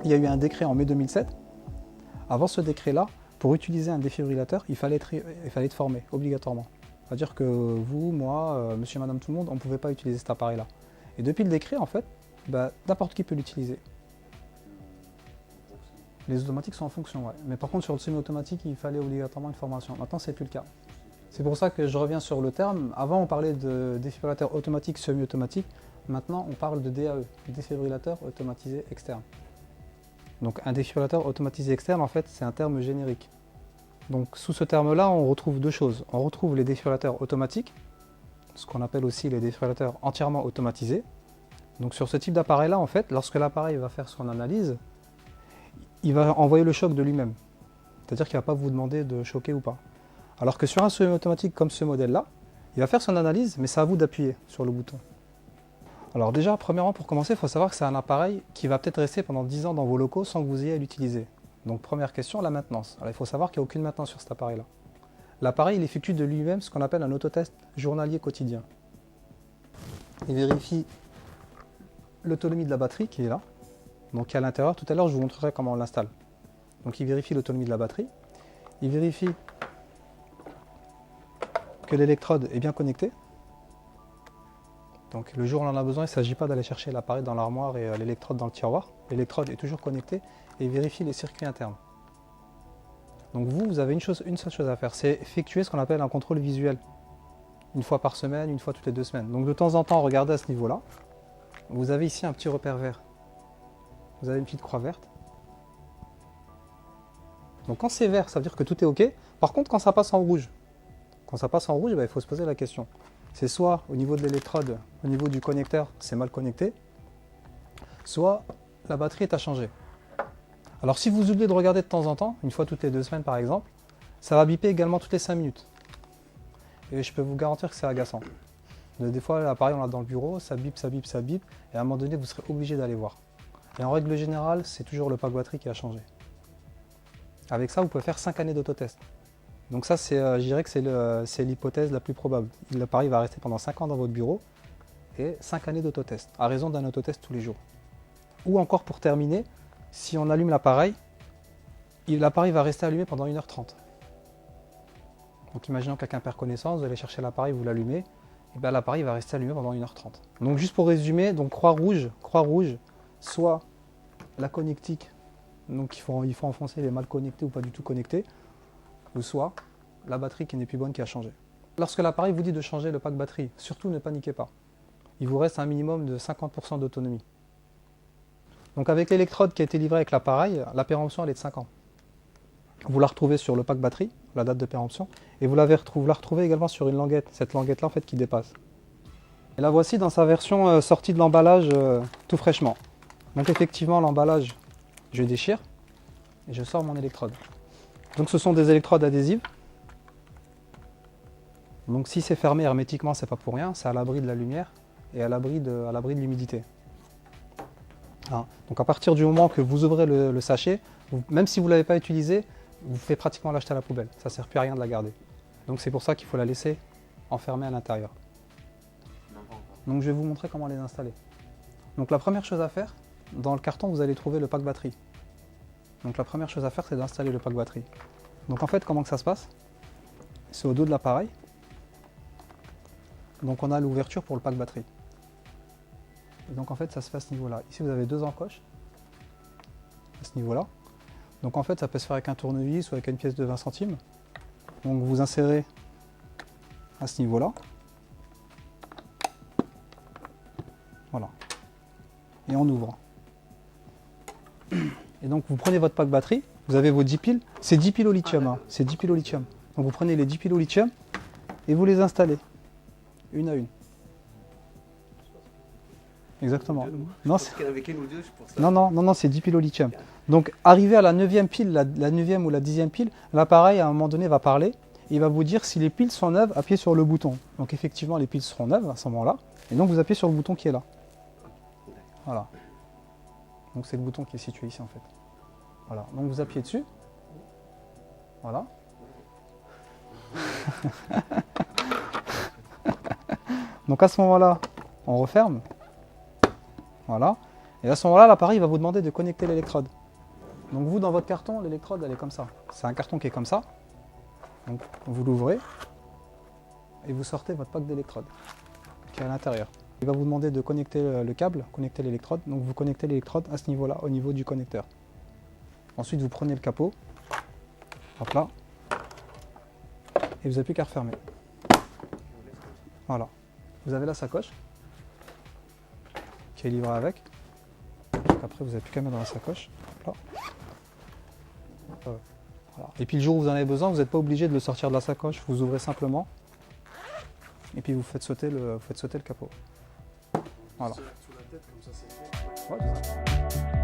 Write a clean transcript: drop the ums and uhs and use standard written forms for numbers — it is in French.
il y a eu un décret en mai 2007. Avant ce décret-là, pour utiliser un défibrillateur, il fallait être formé, obligatoirement. C'est-à-dire que vous, moi, monsieur, madame, tout le monde, on ne pouvait pas utiliser cet appareil-là. Et depuis le décret, en fait, n'importe qui peut l'utiliser. Les automatiques sont en fonction, ouais. Mais par contre, sur le semi-automatique, il fallait obligatoirement une formation. Maintenant, c'est plus le cas. C'est pour ça que je reviens sur le terme. Avant, on parlait de défibrillateur automatique, semi-automatique. Maintenant, on parle de DAE, défibrillateur automatisé externe. Donc, un défibrillateur automatisé externe, en fait, c'est un terme générique. Donc, sous ce terme-là, on retrouve deux choses. On retrouve les défibrillateurs automatiques, ce qu'on appelle aussi les défibrillateurs entièrement automatisés. Donc, sur ce type d'appareil-là, en fait, lorsque l'appareil va faire son analyse, il va envoyer le choc de lui-même. C'est-à-dire qu'il ne va pas vous demander de choquer ou pas. Alors que sur un semi-automatique comme ce modèle-là, il va faire son analyse, mais c'est à vous d'appuyer sur le bouton. Alors déjà, premièrement, pour commencer, il faut savoir que c'est un appareil qui va peut-être rester pendant 10 ans dans vos locaux sans que vous ayez à l'utiliser. Donc première question, la maintenance. Alors il faut savoir qu'il n'y a aucune maintenance sur cet appareil-là. L'appareil, il effectue de lui-même ce qu'on appelle un autotest journalier quotidien. Il vérifie l'autonomie de la batterie qui est là. Donc à l'intérieur, tout à l'heure, je vous montrerai comment on l'installe. Donc il vérifie l'autonomie de la batterie. Il vérifie que l'électrode est bien connectée. Donc le jour où on en a besoin, il ne s'agit pas d'aller chercher l'appareil dans l'armoire et l'électrode dans le tiroir. L'électrode est toujours connectée et il vérifie les circuits internes. Donc vous avez une seule chose à faire, c'est effectuer ce qu'on appelle un contrôle visuel. Une fois par semaine, une fois toutes les 2 semaines. Donc de temps en temps, regardez à ce niveau-là. Vous avez ici un petit repère vert. Vous avez une petite croix verte. Donc quand c'est vert, ça veut dire que tout est OK. Par contre, quand ça passe en rouge, il faut se poser la question. C'est soit au niveau de l'électrode, au niveau du connecteur, c'est mal connecté, soit la batterie est à changer. Alors si vous oubliez de regarder de temps en temps, une fois toutes les 2 semaines par exemple, ça va biper également toutes les 5 minutes. Et je peux vous garantir que c'est agaçant. Des fois, l'appareil, on l'a dans le bureau, ça bip, ça bip, ça bip, et à un moment donné, vous serez obligé d'aller voir. Et en règle générale, c'est toujours le pack batterie qui a changé. Avec ça, vous pouvez faire 5 années d'autotest. Donc ça, je dirais que c'est l'hypothèse la plus probable. L'appareil va rester pendant 5 ans dans votre bureau et 5 années d'autotest, à raison d'un autotest tous les jours. Ou encore pour terminer, si on allume l'appareil va rester allumé pendant 1h30. Donc imaginons que quelqu'un perd connaissance, vous allez chercher l'appareil, vous l'allumez, et bien l'appareil va rester allumé pendant 1h30. Donc juste pour résumer, donc croix rouge, soit la connectique, donc il faut enfoncer les mal connectés ou pas du tout connectés, ou soit la batterie qui n'est plus bonne qui a changé. Lorsque l'appareil vous dit de changer le pack batterie, surtout ne paniquez pas. Il vous reste un minimum de 50% d'autonomie. Donc avec l'électrode qui a été livrée avec l'appareil, la péremption elle est de 5 ans. Vous la retrouvez sur le pack batterie, la date de péremption, et vous la retrouvez également sur une languette, cette languette-là en fait qui dépasse. Et la voici dans sa version sortie de l'emballage tout fraîchement. Donc effectivement l'emballage, je déchire et je sors mon électrode. Donc ce sont des électrodes adhésives. Donc si c'est fermé hermétiquement, c'est pas pour rien, c'est à l'abri de la lumière et à l'abri de l'humidité. Donc à partir du moment que vous ouvrez le sachet, même si vous ne l'avez pas utilisé, vous faites pratiquement l'acheter à la poubelle. Ça ne sert plus à rien de la garder. Donc c'est pour ça qu'il faut la laisser enfermée à l'intérieur. Donc je vais vous montrer comment les installer. Donc la première chose à faire, dans le carton vous allez trouver le pack batterie. Donc la première chose à faire c'est d'installer le pack batterie. Donc en fait comment que ça se passe? C'est au dos de l'appareil. Donc on a l'ouverture pour le pack batterie. Et donc en fait ça se fait à ce niveau-là. Ici vous avez 2 encoches à ce niveau-là. Donc en fait ça peut se faire avec un tournevis ou avec une pièce de 20 centimes. Donc vous insérez à ce niveau-là. Voilà. Et on ouvre. Et donc vous prenez votre pack batterie, vous avez vos 10 piles, c'est 10 piles au lithium, hein. C'est 10 piles au lithium. Donc vous prenez les 10 piles au lithium et vous les installez, une à une. Exactement. Non, c'est 10 piles au lithium. Donc arrivé à la 9e pile, la 9e ou la 10e pile, l'appareil à un moment donné va parler, et il va vous dire si les piles sont neuves, appuyez sur le bouton. Donc effectivement les piles seront neuves à ce moment-là, et donc vous appuyez sur le bouton qui est là. Voilà. Donc c'est le bouton qui est situé ici en fait. Voilà. Donc vous appuyez dessus. Voilà. Donc à ce moment-là, on referme. Voilà. Et à ce moment-là, l'appareil va vous demander de connecter l'électrode. Donc vous, dans votre carton, l'électrode, elle est comme ça. C'est un carton qui est comme ça. Donc vous l'ouvrez et vous sortez votre pack d'électrodes qui est à l'intérieur. Il va vous demander de connecter le câble, connecter l'électrode. Donc vous connectez l'électrode à ce niveau-là, au niveau du connecteur. Ensuite, vous prenez le capot, hop là, et vous n'avez plus qu'à refermer. Voilà. Vous avez la sacoche qui est livrée avec. Après, vous n'avez plus qu'à mettre dans la sacoche. Là. Voilà. Et puis le jour où vous en avez besoin, vous n'êtes pas obligé de le sortir de la sacoche. Vous ouvrez simplement et puis vous faites sauter le capot. Voilà. Sous la tête, comme ça, c'est fait. Ouais, c'est ça.